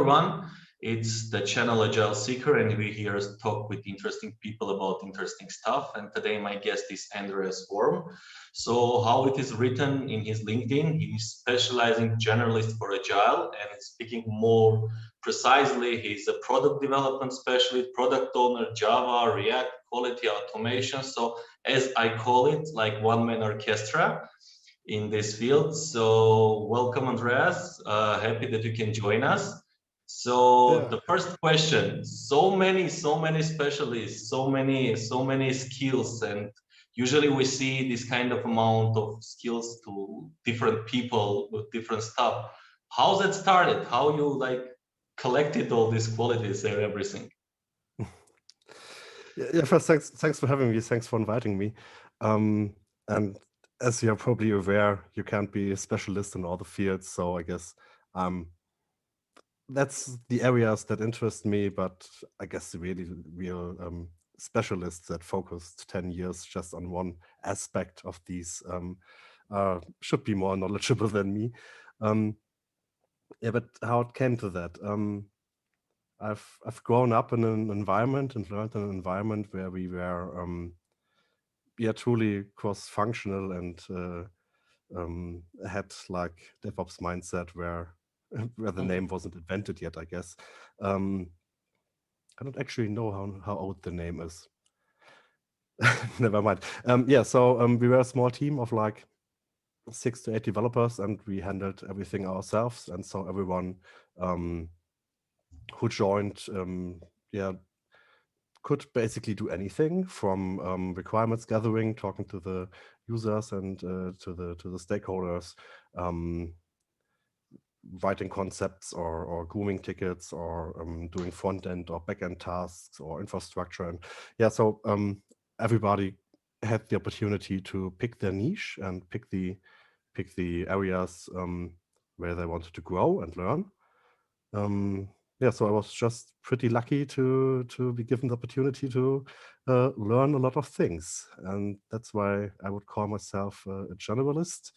everyone. It's the channel AgileSeeker, and we here talk with interesting people about interesting stuff. And today my guest is Andreas Worm. So how it is written in his LinkedIn, he's specializing generalist for Agile, and speaking more precisely, he's a product development specialist, product owner, Java, React, quality automation. So as I call it, like one-man orchestra in this field. So welcome, Andreas. Happy that you can join us. So the first question: so many specialists, so many skills, and usually we see this kind of amount of skills to different people with different stuff. How's that started? How you like collected all these qualities and everything? Yeah, first, thanks for having me. Thanks for inviting me. And as you're probably aware, you can't be a specialist in all the fields. So I guess that's the areas that interest me. But I guess the really real specialists that focused 10 years just on one aspect of these should be more knowledgeable than me. Yeah, but how it came to that? I've grown up in an environment and learned in an environment where we were truly cross-functional and had like DevOps mindset where the name wasn't invented yet, I guess. I don't actually know how old the name is. Never mind. So we were a small team of like 6 to 8 developers, and we handled everything ourselves. And so everyone who joined could basically do anything from requirements gathering, talking to the users and to the stakeholders, writing concepts or grooming tickets or doing front end or back end tasks or infrastructure. And so everybody had the opportunity to pick their niche and pick the areas where they wanted to grow and learn. So I was just pretty lucky to be given the opportunity to learn a lot of things, and that's why I would call myself a generalist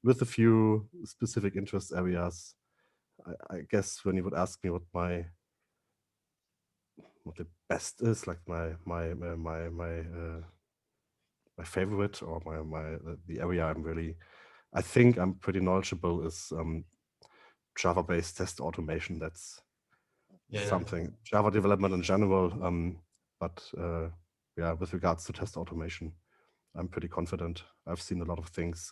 with a few specific interest areas. I guess when you would ask me what the best is, like my favorite or the area I think I'm pretty knowledgeable is Java-based test automation. That's something, Java development in general, but with regards to test automation, I'm pretty confident. I've seen a lot of things.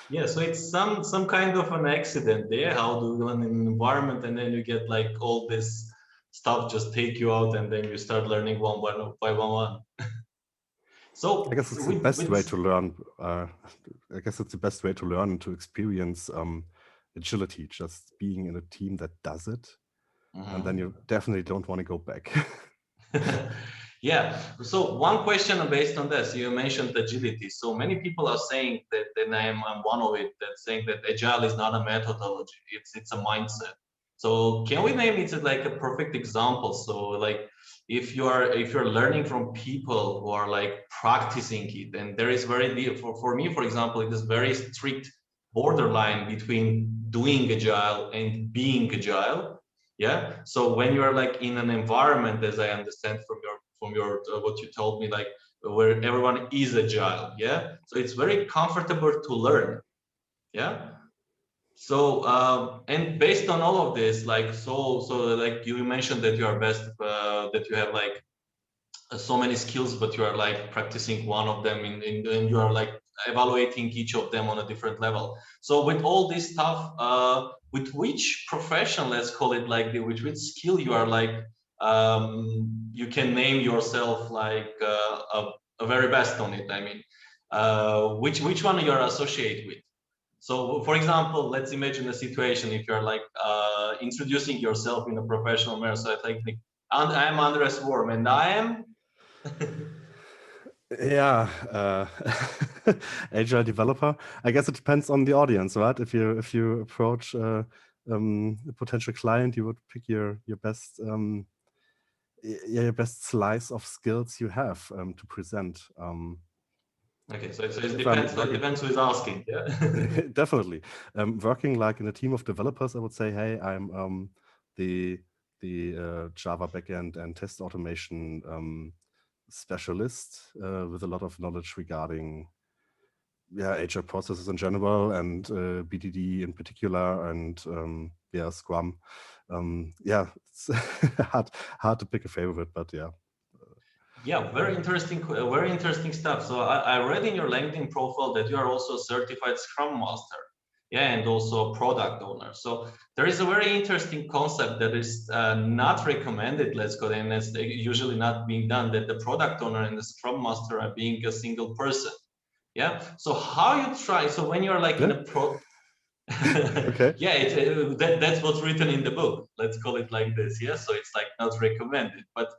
Yeah, so it's some kind of an accident there. How do you learn in an environment, and then you get like all this stuff just take you out, and then you start learning one by one. So I guess it's the best way to learn. I guess it's the best way to learn and to experience agility, just being in a team that does it. And then you definitely don't want to go back. Yeah. So one question based on this, you mentioned agility. So many people are saying that, and I'm one of it, that saying that Agile is not a methodology, it's a mindset. So can we name it like a perfect example? So like if you're learning from people who are like practicing it, and there is for me, for example, it is very strict borderline between doing Agile and being Agile. Yeah. So when you are like in an environment, as I understand from your what you told me, like where everyone is agile, yeah. So it's very comfortable to learn, yeah. So and based on all of this, like so like you mentioned that you are best, that you have like so many skills, but you are like practicing one of them and you are like evaluating each of them on a different level. So with all this stuff, with which profession, let's call it like with which skill you are like, you can name yourself like a very best on it. I mean, which one you are associated with. So for example, let's imagine a situation if you're like introducing yourself in a professional manner. So I think, and I'm Andreas Worm, and I am Agile developer. I guess it depends on the audience, right? If you approach a potential client, you would pick your best your best slice of skills you have to present. Okay, so it depends. It depends who is asking. Yeah. Definitely. Working like in a team of developers, I would say, hey, I'm the Java backend and test automation specialist with a lot of knowledge regarding agile processes in general and BDD in particular, and Scrum. It's hard to pick a favorite, but yeah. Yeah, very interesting stuff. So I read in your LinkedIn profile that you are also a certified Scrum Master, yeah, and also a product owner. So there is a very interesting concept that is not recommended, let's go, and it's usually not being done, that the product owner and the Scrum Master are being a single person. Yeah. So how you try? So when you're like in a okay. Yeah, that's what's written in the book. Let's call it like this. Yeah. So it's like not recommended, but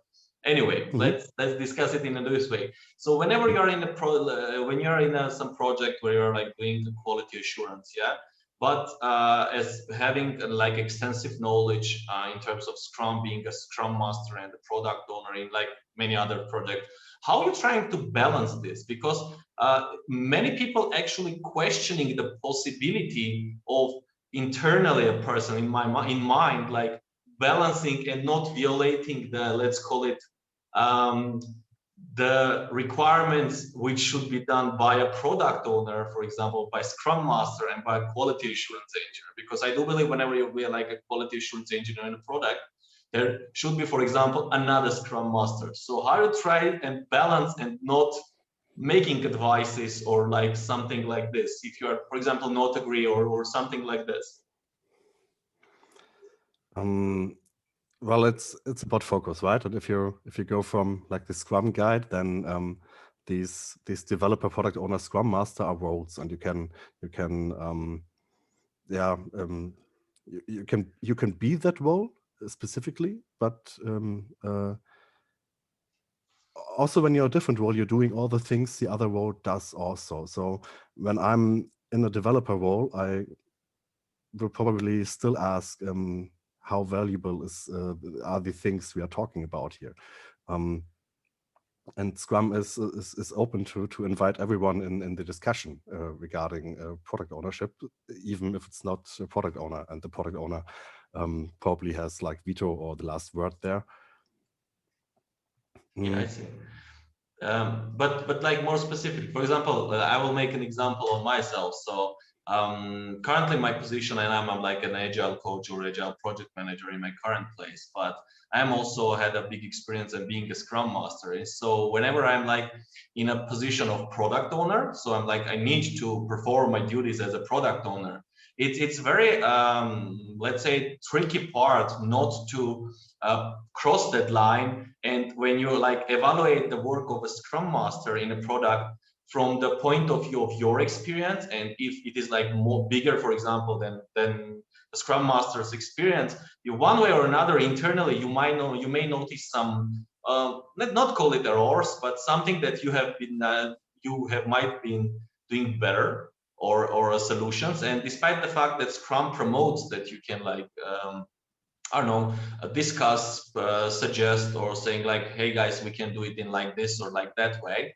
anyway, let's discuss it in this way. So whenever you're in when you're in some project where you're like doing the quality assurance, yeah, but as having like extensive knowledge in terms of Scrum, being a Scrum Master and a product owner in like many other projects, how are you trying to balance this? Because many people actually questioning the possibility of internally a person in mind, like balancing and not violating the, let's call it, the requirements which should be done by a product owner, for example, by Scrum Master and by a quality assurance engineer. Because I do believe whenever you be like a quality assurance engineer in a product, there should be, for example, another Scrum Master. So how you try and balance and not making advices or like something like this, if you are, for example, not agree or something like this? Well, it's about focus, right? And if you go from like the Scrum guide, then these developer, product owner, Scrum Master are roles, and you can you can be that role specifically, but also when you're a different role, you're doing all the things the other role does also. So when I'm in a developer role, I will probably still ask how valuable are the things we are talking about here. And Scrum is open to invite everyone in the discussion regarding product ownership, even if it's not a product owner, and the product owner probably has like veto or the last word there. Yeah, I see. But like more specific, for example, I will make an example on myself. So currently my position, and I'm like an agile coach or agile project manager in my current place, but I'm also had a big experience in being a Scrum Master. So whenever I'm like in a position of product owner, so I'm like, I need to perform my duties as a product owner. It's very, let's say, tricky part not to cross that line. And when you like evaluate the work of a Scrum Master in a product from the point of view of your experience, and if it is like more bigger, for example, than the Scrum Master's experience, you one way or another internally you may notice some not call it errors, but something that you have been might been doing better or solutions. And despite the fact that Scrum promotes that you can like I don't know, discuss, suggest, or saying like, hey guys, we can do it in like this or like that way.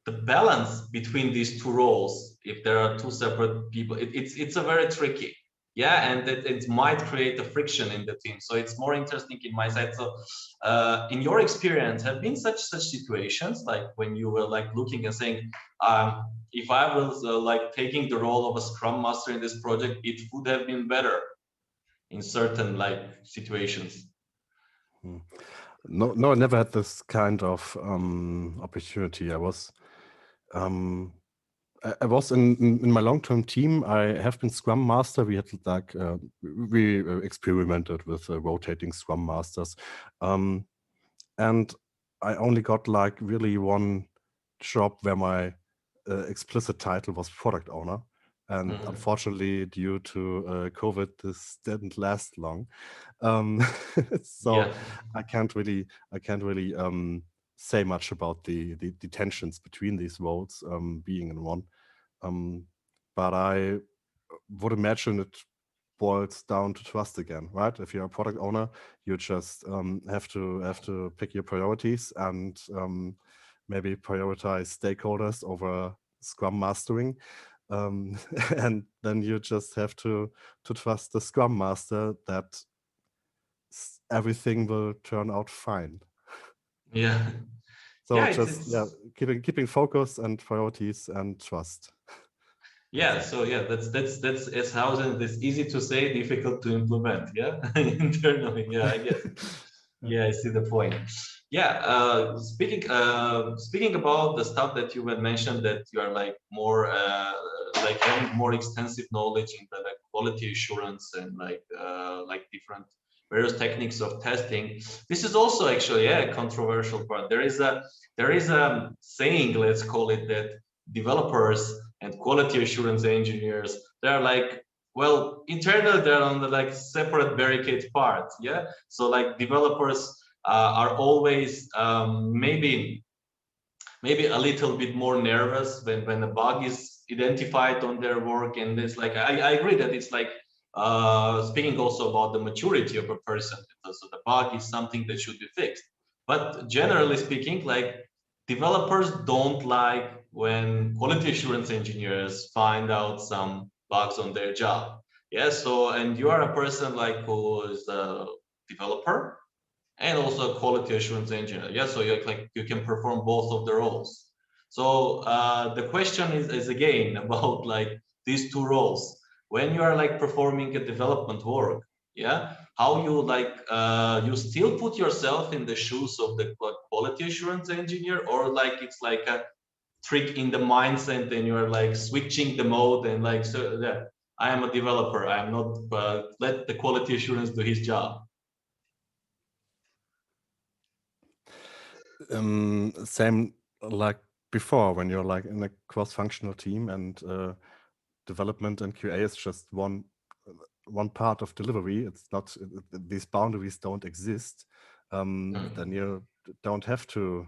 The balance between these two roles, if there are two separate people, it's a very tricky. Yeah, and it might create a friction in the team. So it's more interesting in my side. So in your experience, have been such situations like when you were like looking and saying, if I was like taking the role of a Scrum Master in this project, it would have been better in certain like situations? No, I never had this kind of opportunity. I was in my long-term team. I have been Scrum Master. We had like we experimented with rotating Scrum Masters, and I only got like really one job where my explicit title was product owner. And unfortunately, due to COVID, this didn't last long. So yeah. I can't really say much about the tensions between these roles being in one. But I would imagine it boils down to trust again, right? If you're a product owner, you just have to pick your priorities and maybe prioritize stakeholders over Scrum mastering. And then you just have to trust the Scrum Master that everything will turn out fine. Yeah. So Yeah, just keeping focus and priorities and trust. yeah. So yeah, that's as housing. It's easy to say, difficult to implement. Yeah, internally. Yeah, I guess. Yeah, I see the point. Yeah, speaking about the stuff that you had mentioned, that you are like more like having more extensive knowledge in the like, quality assurance and like different various techniques of testing. This is also actually a controversial part. There is a saying, let's call it, that developers and quality assurance engineers, they're like, well, internally they're on the like separate barricade part. Yeah, so like developers are always maybe a little bit more nervous when a bug is identified on their work, and it's like I agree that it's like speaking also about the maturity of a person. So the bug is something that should be fixed, but generally speaking, like developers don't like when quality assurance engineers find out some bugs on their job. Yeah, so and you are a person like who is a developer and also a quality assurance engineer. Yeah, so you can perform both of the roles. So the question is again about like these two roles. When you are like performing a development work, yeah, how you like you still put yourself in the shoes of the quality assurance engineer, or like it's like a trick in the mindset and you're like switching the mode and like, so yeah, I am a developer, I am not let the quality assurance do his job. Same like before, when you're like in a cross-functional team and development and QA is just one part of delivery. It's not, these boundaries don't exist. Then you don't have to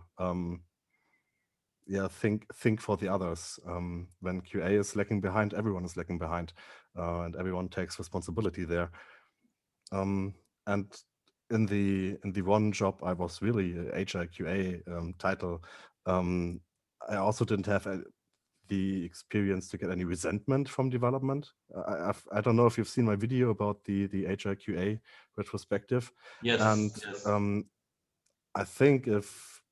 think for the others. When QA is lagging behind, everyone is lagging behind, and everyone takes responsibility there. And in the one job, I was really Agile QA title. I also didn't have the experience to get any resentment from development. I don't know if you've seen my video about the Agile QA retrospective. Yes, And yes. I think if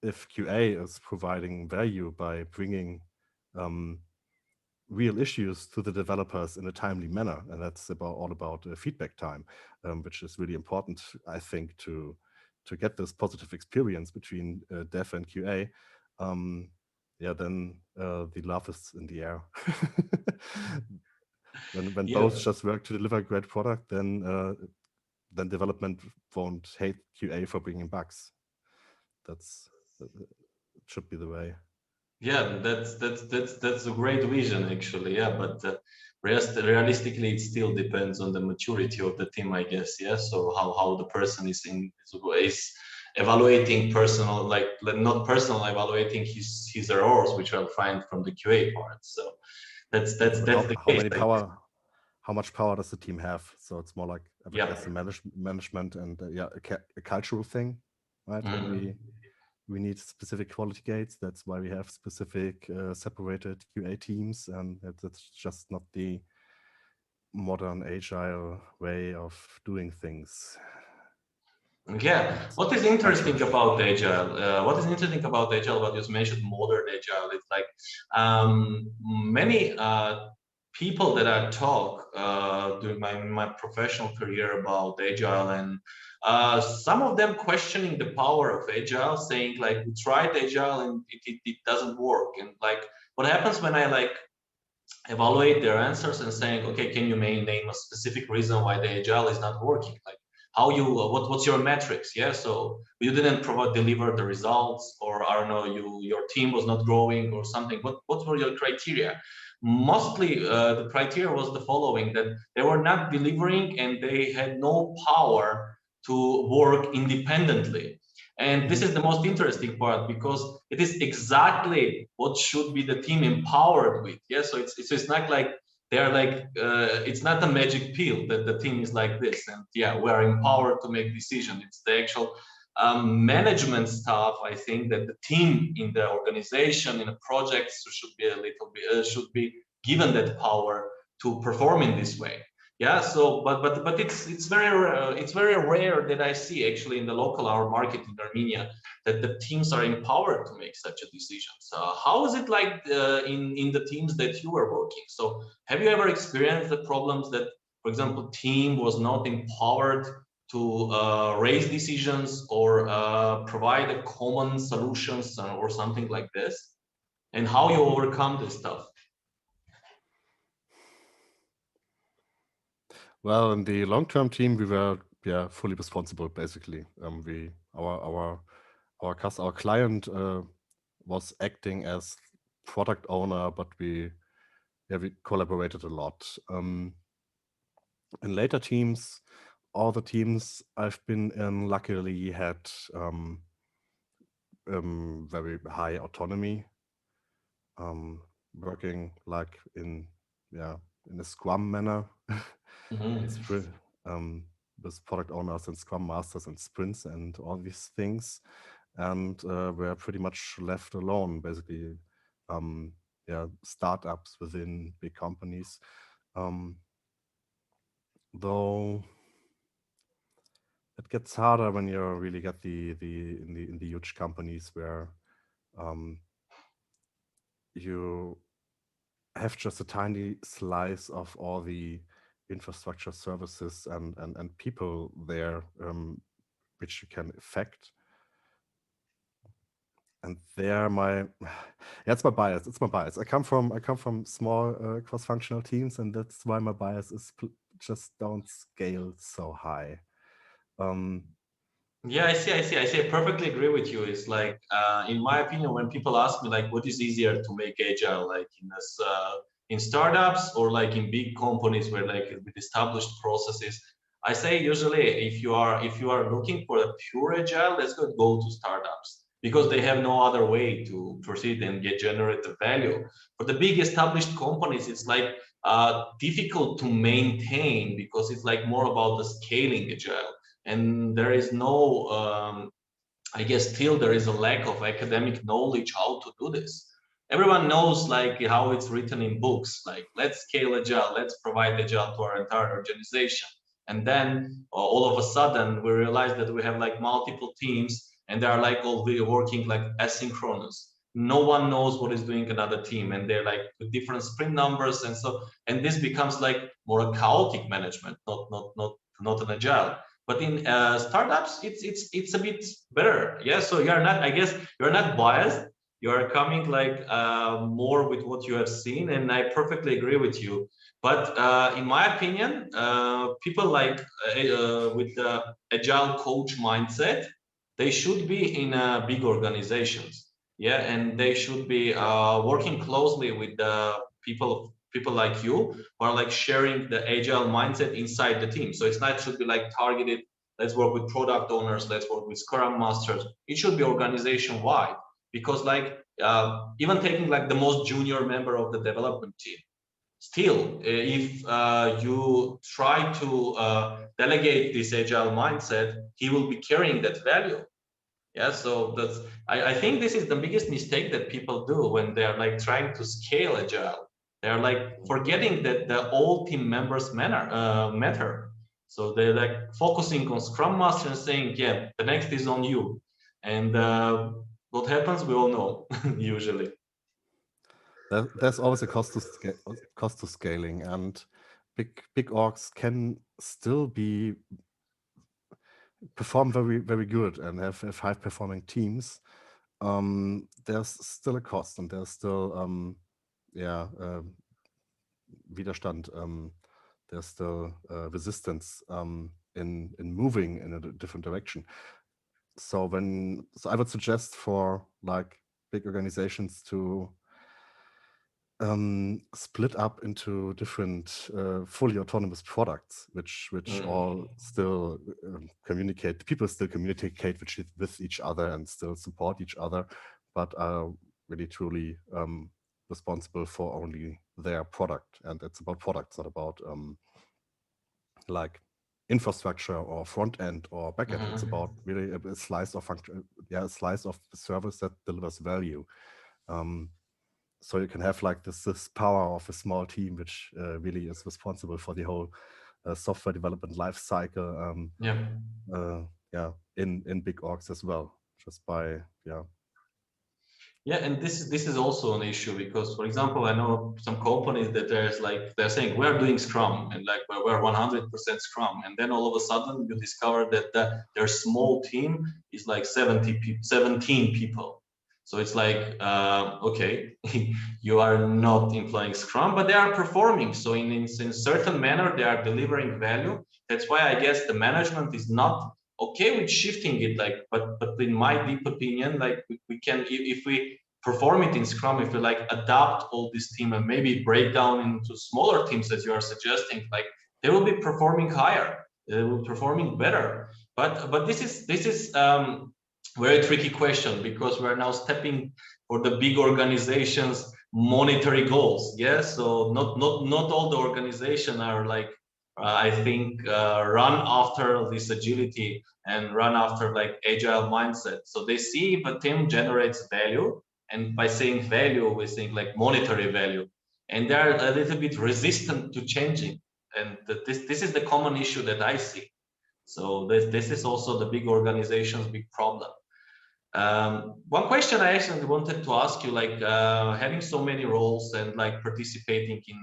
QA is providing value by bringing real issues to the developers in a timely manner, and that's all about feedback time, which is really important, I think, to get this positive experience between dev and QA. Yeah, then the love is in the air. When Yeah. both just work to deliver a great product, then development won't hate QA for bringing bugs. That's should be the way. Yeah, that's a great vision actually. Yeah, but realistically, it still depends on the maturity of the team, I guess. Yeah, so how the person is evaluating personal, like not personal, evaluating his errors, which I'll find from the QA part. So that's the case. How much power does the team have? So it's more like, I Yeah. guess, the management and a cultural thing, right? When we need specific quality gates. That's why we have specific separated QA teams, and that's just not the modern Agile way of doing things. Yeah, what is interesting about Agile? What you mentioned, modern Agile? It's like many people that I talk during my professional career about Agile, and some of them questioning the power of Agile, saying like, we tried Agile and it doesn't work. And like, what happens when I like evaluate their answers and saying, okay, can you name a specific reason why the Agile is not working? Like, how you what's your metrics? Yeah, so you didn't deliver the results, or I don't know, your team was not growing or something. What were your criteria? Mostly the criteria was the following: that they were not delivering and they had no power to work independently. And this is the most interesting part, because it is exactly what should be the team empowered with. Yeah, so it's not like they're like it's not a magic pill that the team is like this and yeah, we are empowered to make decisions. It's the actual management stuff, I think that the team in the organization, in a project, should be a little bit should be given that power to perform in this way. Yeah. So, but it's very rare that I see actually in the local hour market in Armenia that the teams are empowered to make such a decisions. How is it like in the teams that you are working? So, have you ever experienced the problems that, for example, team was not empowered to raise decisions or provide a common solutions or something like this? And how you overcome this stuff? Well, in the long-term team, we were fully responsible basically. Our client was acting as product owner, but we collaborated a lot. In later teams, all the teams I've been in luckily had very high autonomy, working like in a Scrum manner. With product owners and Scrum Masters and sprints and all these things, and we're pretty much left alone, basically. Startups within big companies, though it gets harder when you really get in the huge companies where you have just a tiny slice of all the infrastructure services and people there, which you can affect. And there, it's my bias. It's my bias. I come from small cross-functional teams, and that's why my bias is just don't scale so high. Yeah, I see. I perfectly agree with you. It's like, in my opinion, when people ask me like, what is easier to make agile, like in startups or like in big companies where like with established processes, I say usually if you are looking for a pure agile, let's go to startups because they have no other way to proceed and generate the value. For the big established companies, it's like difficult to maintain because it's like more about the scaling agile. And there is no I guess still there is a lack of academic knowledge how to do this. Everyone knows like how it's written in books, like let's scale agile, let's provide agile to our entire organization. And then all of a sudden we realize that we have like multiple teams and they are like all working like asynchronous. No one knows what is doing another team and they're like with different sprint numbers. And so, and this becomes like more a chaotic management, not an agile. But in startups, it's a bit better. Yeah. So you're not, I guess, you're not biased. You are coming like more with what you have seen, and I perfectly agree with you. But in my opinion, people like with the agile coach mindset, they should be in big organizations. Yeah, and they should be working closely with the people like you who are like sharing the agile mindset inside the team. So it's not should be like targeted. Let's work with product owners. Let's work with Scrum Masters. It should be organization wide because like even taking like the most junior member of the development team, still if you try to delegate this agile mindset, he will be carrying that value. Yeah, so that's I think this is the biggest mistake that people do when they are like trying to scale agile. They are like forgetting that the all team members matter. So they're like focusing on Scrum Master and saying, yeah, the next is on you. And what happens, we all know usually. There's always a cost to scaling, and big orgs can still perform very good and have high performing teams. There's still a cost, and there's still Widerstand. There's still resistance in moving in a different direction. So I would suggest for like big organizations to split up into different fully autonomous products, which all still communicate. People still communicate with each other and still support each other, but are really truly responsible for only their product. And it's about products, not about like infrastructure or front end or back end. It's Mhm. about really a slice of function, a slice of the service that delivers value. So you can have like this power of a small team, which really is responsible for the whole software development life cycle. Yeah. In big orgs as well, just by Yeah, and this is also an issue because, for example, I know some companies that there's like they're saying we're doing Scrum and like we're 100% Scrum, and then all of a sudden you discover that their small team is like 17 people. So it's like okay, you are not employing Scrum, but they are performing. So in certain manner they are delivering value. That's why I guess the management is not okay with shifting it, like but in my deep opinion, like we can, if we perform it in Scrum, if we like adapt all this team and maybe break down into smaller teams as you are suggesting, like they will be performing higher, they will be performing better. But this is very tricky question because we're now stepping for the big organizations monetary goals. Yes, so not all the organization are like I think run after this agility and run after like agile mindset. So they see if a team generates value, and by saying value, we think like monetary value, and they're a little bit resistant to changing. And this is the common issue that I see. So this is also the big organization's big problem. One question I actually wanted to ask you, like having so many roles and like participating in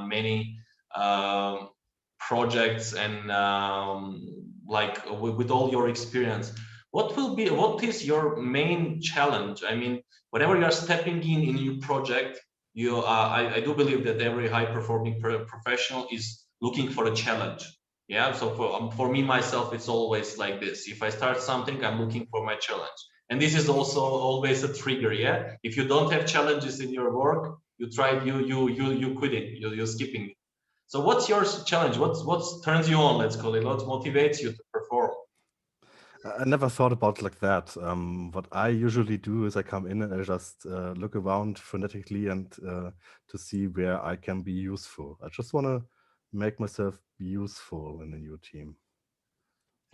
many projects and like with all your experience, what is your main challenge? I mean, whenever you are stepping in a new project, you I do believe that every high performing professional is looking for a challenge. Yeah, so for me myself, it's always like this. If I start something, I'm looking for my challenge. And this is also always a trigger. Yeah, if you don't have challenges in your work, you quitting, you're skipping. So what's your challenge? What turns you on, let's call it, what motivates you to perform? I never thought about it like that. What I usually do is I come in and I just look around frenetically and to see where I can be useful. I just want to make myself useful in a new team.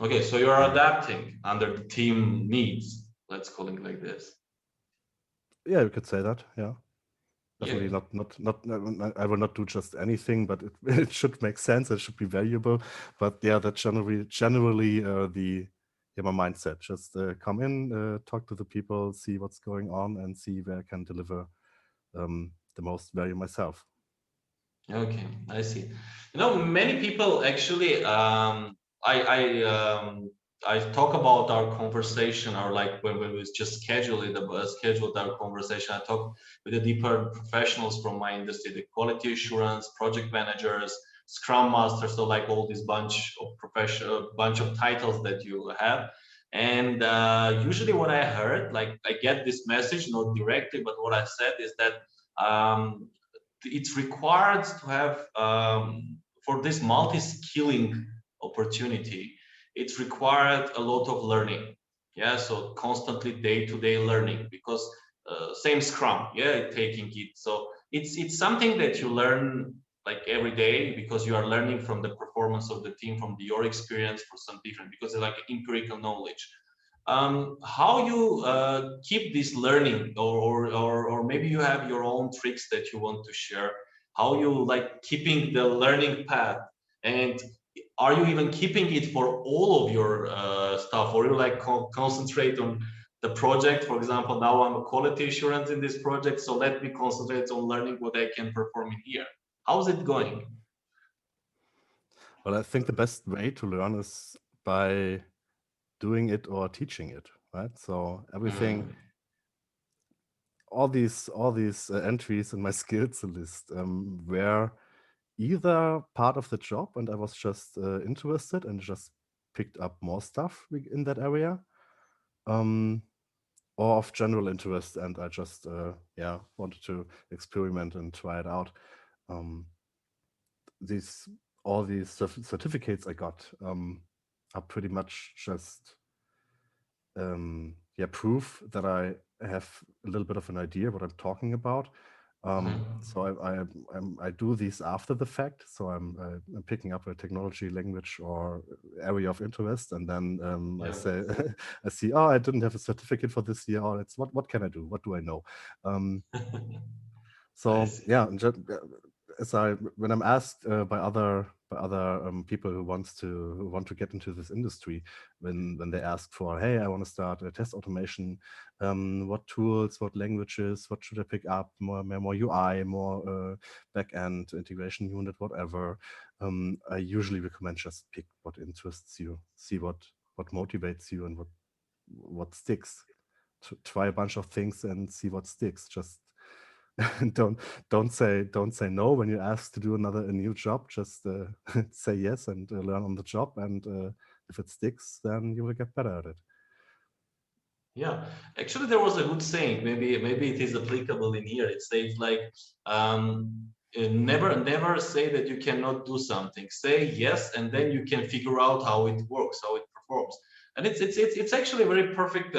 Okay, so you're adapting under the team needs, let's call it like this. Yeah, you could say that. Yeah, definitely Yeah. not. I will not do just anything, but it should make sense. It should be valuable. But yeah, that's generally my mindset. Just come in, talk to the people, see what's going on, and see where I can deliver the most value myself. Okay, I see. You know, many people actually, I talk about our conversation, or like when we just scheduled our conversation. I talk with the deeper professionals from my industry, the quality assurance, project managers, Scrum Master, so like all this bunch of titles that you have. And usually, what I heard, like I get this message, not directly, but what I said is that. It's required to have for this multi-skilling opportunity, it's required a lot of learning. Yeah, so constantly day-to-day learning, because same Scrum, yeah, taking it. So it's something that you learn like every day, because you are learning from the performance of the team, from your experience, for some different, because it's like empirical knowledge. How you keep this learning, or maybe you have your own tricks that you want to share, how you like keeping the learning path, and are you even keeping it for all of your stuff, or you like concentrate on the project? For example, now I'm a quality assurance in this project, so let me concentrate on learning what I can perform in here. How's it going? Well, I think the best way to learn is by doing it or teaching it, right? So everything, Mm. all these entries in my skills list were either part of the job and I was just interested and just picked up more stuff in that area, or of general interest and I just wanted to experiment and try it out. All these certificates I got are pretty much just proof that I have a little bit of an idea what I'm talking about. So I do these after the fact. So I'm picking up a technology, language, or area of interest, and then I say, I see, oh, I didn't have a certificate for this year. Oh, it's what can I do? What do I know? So yeah, when I'm asked by other people who want to get into this industry, when they ask for, hey, I want to start a test automation, what tools, what languages, what should I pick up? More UI, more backend integration unit, whatever. I usually recommend just pick what interests you, see what motivates you, and what sticks. Try a bunch of things and see what sticks. Just don't say no when you're asked to do a new job. Just say yes and learn on the job, and if it sticks, then you will get better at it. Yeah, actually, there was a good saying. Maybe it is applicable in here. It says like, never say that you cannot do something. Say yes, and then you can figure out how it works, how it performs. And it's actually very perfect,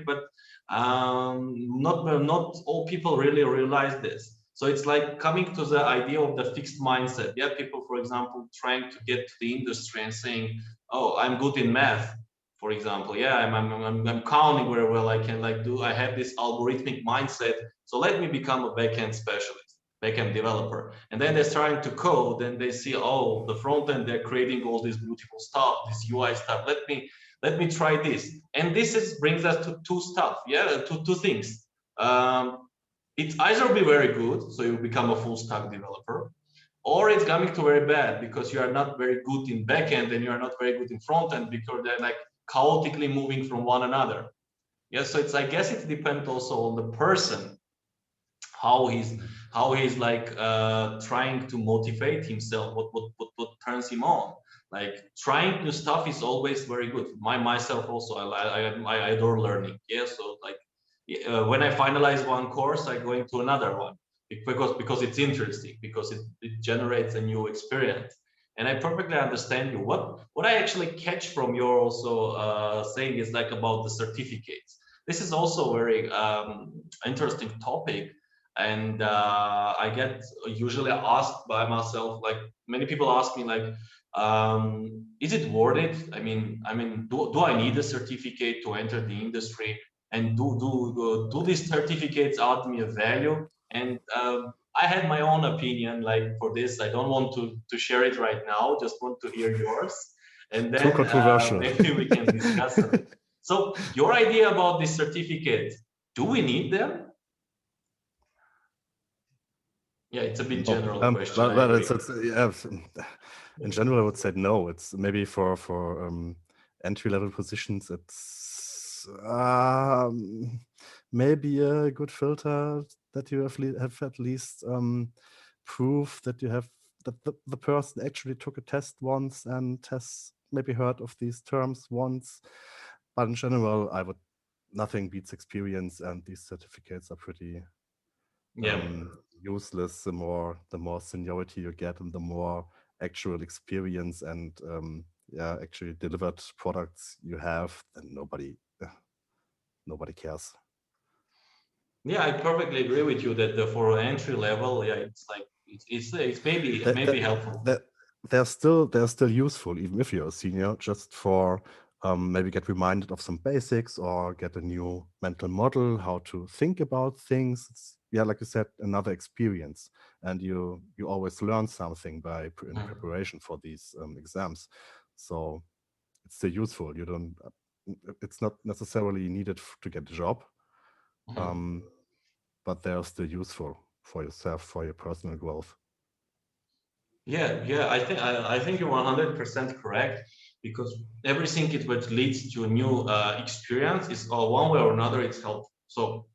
but not all people really realize this. So it's like coming to the idea of the fixed mindset. Yeah, people, for example, trying to get to the industry and saying, "Oh, I'm good in math." For example, yeah, I'm counting very well. I can I have this algorithmic mindset. So let me become a backend specialist, backend developer. And then they're starting to code, and they see, oh, the front end, they're creating all this beautiful stuff, this UI stuff. Let me try this. And this brings us to two things. It's either be very good, so you become a full stack developer, or it's coming to very bad because you are not very good in backend and you are not very good in front end because they're like chaotically moving from one another. Yeah, so I guess it depends also on the person, how he's like trying to motivate himself, what turns him on. Like trying new stuff is always very good. Myself also, I adore learning. Yeah, so like when I finalize one course, I go into another one because it's interesting, because it generates a new experience. And I perfectly understand you. What I actually catch from your also saying is like about the certificates. This is also a very interesting topic, and I get usually asked by myself, like many people ask me, like, is it worth it? I mean, do I need a certificate to enter the industry? And do these certificates add me a value? And I had my own opinion, like for this. I don't want to share it right now. Just want to hear yours, and then Too controversial. maybe we can discuss it. So your idea about this certificate, do we need them? Yeah, it's a bit general question. I agree. In general, I would say no. It's maybe for entry-level positions. It's maybe a good filter that you have at least proof that you have that the person actually took a test once and has maybe heard of these terms once. But in general, nothing beats experience, and these certificates are pretty useless. The more seniority you get, and the more actual experience and actually delivered products you have, then nobody cares. Yeah, I perfectly agree with you that for entry level, yeah, it's like it's maybe helpful. They're still useful even if you're a senior, just for maybe get reminded of some basics or get a new mental model how to think about things. It's, like you said, another experience, and you always learn something in preparation for these exams. So it's still useful. It's not necessarily needed to get a job, but they're still useful for yourself, for your personal growth. Yeah, I think you're 100% correct, because everything which leads to a new experience is one way or another, it's helpful. So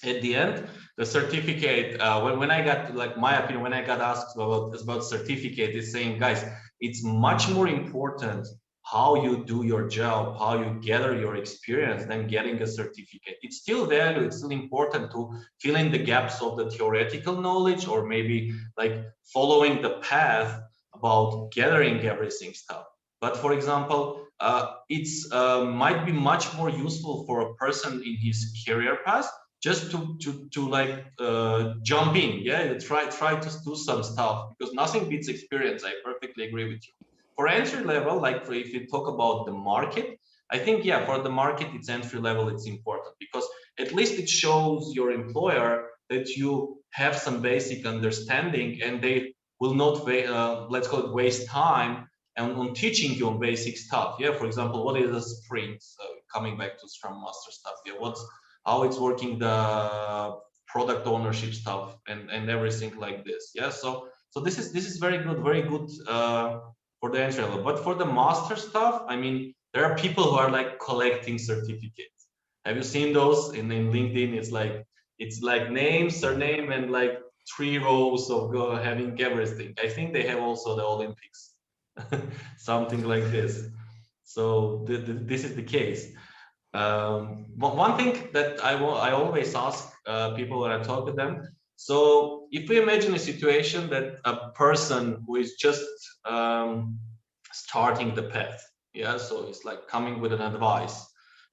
at the end, the certificate, when I got, like, my opinion, when I got asked about certificate, is saying, guys, it's much more important how you do your job, how you gather your experience, than getting a certificate. It's still value, it's still important to fill in the gaps of the theoretical knowledge, or maybe like following the path about gathering everything stuff. But for example, it's might be much more useful for a person in his career path just to like jump in. Yeah, you try to do some stuff, because nothing beats experience. I perfectly agree with you. For entry level, like if you talk about the market, I think, yeah, for the market, it's entry level, it's important, because at least it shows your employer that you have some basic understanding, and they will not let's call it waste time on teaching you on basic stuff. Yeah, for example, what is a sprint? Coming back to Scrum Master stuff. Yeah, how it's working, the product ownership stuff, and everything like this. Yeah, so this is very good for the entry level. But for the master stuff, I mean, there are people who are like collecting certificates. Have you seen those in LinkedIn? It's like name, surname, and like 3 rows of having everything. I think they have also the Olympics, something like this. So this is the case. One thing that I always ask people when I talk to them. So if we imagine a situation that a person who is just starting the path, yeah, so it's like coming with an advice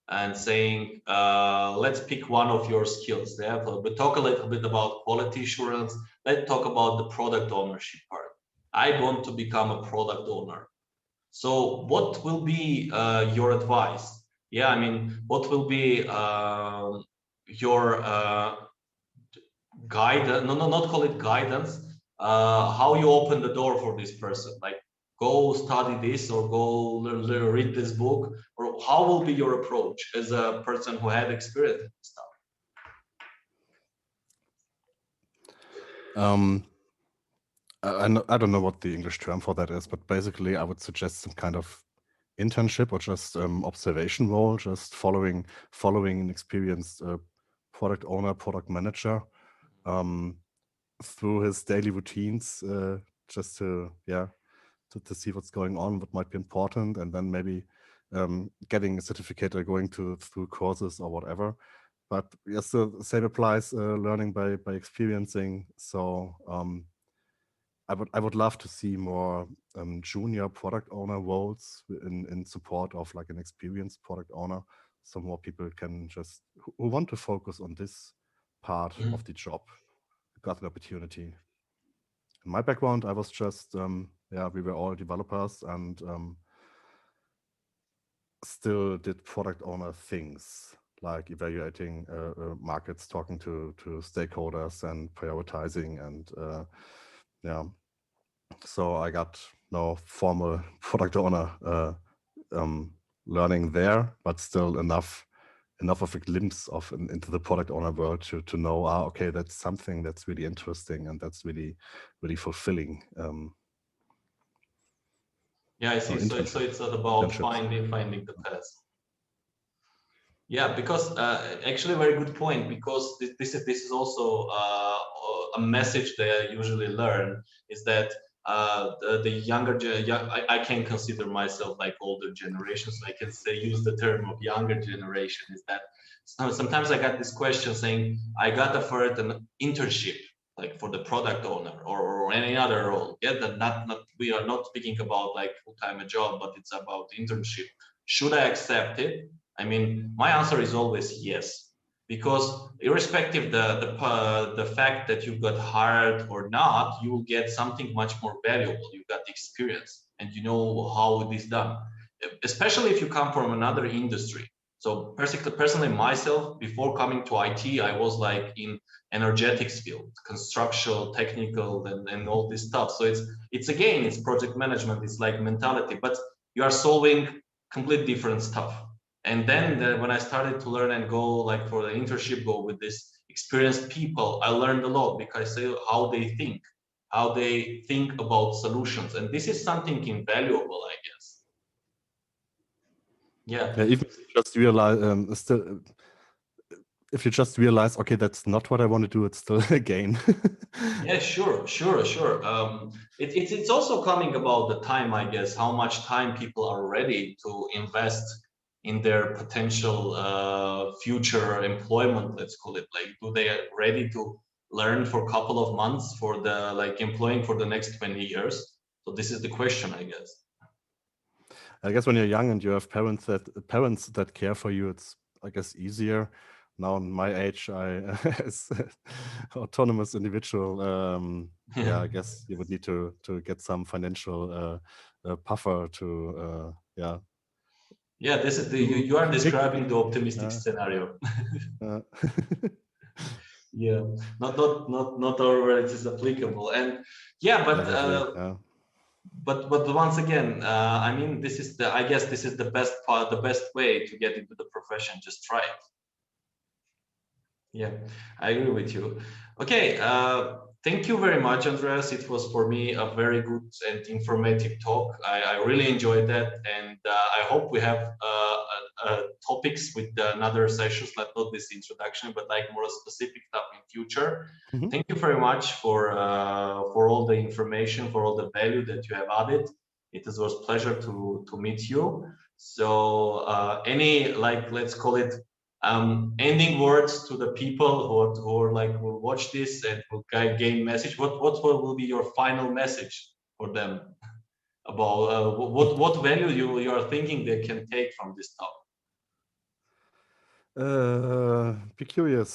and saying, let's pick one of your skills. Yeah, but talk a little bit about quality assurance. Let's talk about the product ownership part. I want to become a product owner. So what will be your advice? Yeah, I mean, what will be your guidance? No, not call it guidance. How you open the door for this person? Like, go study this, or go read this book, or how will be your approach as a person who had experience in this stuff? I don't know what the English term for that is, but basically I would suggest some kind of internship or just observation role, just following an experienced product owner, product manager through his daily routines, just to see what's going on, what might be important, and then maybe getting a certificate or going through courses or whatever. But yes, the same applies, learning by experiencing. So I would love to see more junior product owner roles in support of like an experienced product owner, so more people can just who want to focus on this part of the job got an opportunity. In my background, I was just we were all developers and still did product owner things like evaluating markets, talking to stakeholders, and prioritizing, and so I got no formal product owner learning there, but still enough of a glimpse of into the product owner world to know, okay, that's something that's really interesting and that's really fulfilling. Yeah, I see. So it's not about finding the path. Yeah, because actually, very good point. Because this is also a message that I usually learn is that the younger, I can consider myself like older generation, so I can use the term of younger generation. Is that sometimes I got this question saying I got offered an internship, like for the product owner or any other role. Yeah, that not we are not speaking about like full-time job, but it's about internship. Should I accept it? I mean, my answer is always yes, because irrespective the fact that you got hired or not, you will get something much more valuable. You got experience and you know how it is done, especially if you come from another industry. So personally, myself, before coming to IT, I was like in energetics field, construction, technical, and all this stuff. So it's again, it's project management, it's like mentality, but you are solving complete different stuff. And then when I started to learn and go like for the internship, go with this experienced people, I learned a lot because how they think about solutions. And this is something invaluable, I guess. Yeah. Even if you just realize, if you just realize, okay, that's not what I want to do, it's still a gain. Yeah, sure. It's also coming about the time, I guess, how much time people are ready to invest in their potential future employment, let's call it. Like, do they ready to learn for a couple of months for the like employing for the next 20 years? So this is the question, I guess. I guess when you're young and you have parents that care for you, it's, I guess, easier. now in my age, as autonomous individual, yeah, I guess you would need to get some financial buffer to yeah. Yeah, this is you are describing the optimistic Yeah. scenario. Yeah, not everywhere it is applicable, and yeah, but once again, I mean, this is I guess this is the best part, the best way to get into the profession. Just try it. Yeah, I agree with you. Okay, thank you very much, Andreas. It was for me a very good and informative talk. I really enjoyed that, and I hope we have topics with another sessions, like not this introduction, but like more specific stuff in future. Mhm. Thank you very much for all the information, for all the value that you have added. It was a pleasure to meet you. So any, like, let's call it ending words to the people who are like will watch this and will gain message. What will be your final message for them about what value you are thinking they can take from this talk? Be curious.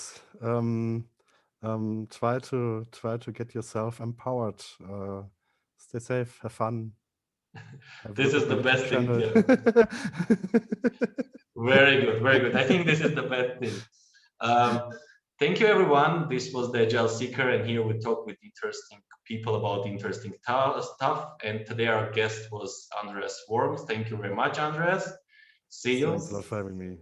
Try to get yourself empowered. Stay safe. Have fun. This is the best thing. Yeah. Very good, very good. I think this is the best thing. Thank you, everyone. This was the AgileSeeker, and here we talk with interesting people about interesting stuff. And today our guest was Andreas Worm. Thank you very much, Andreas. See you. Thanks a lot for having me.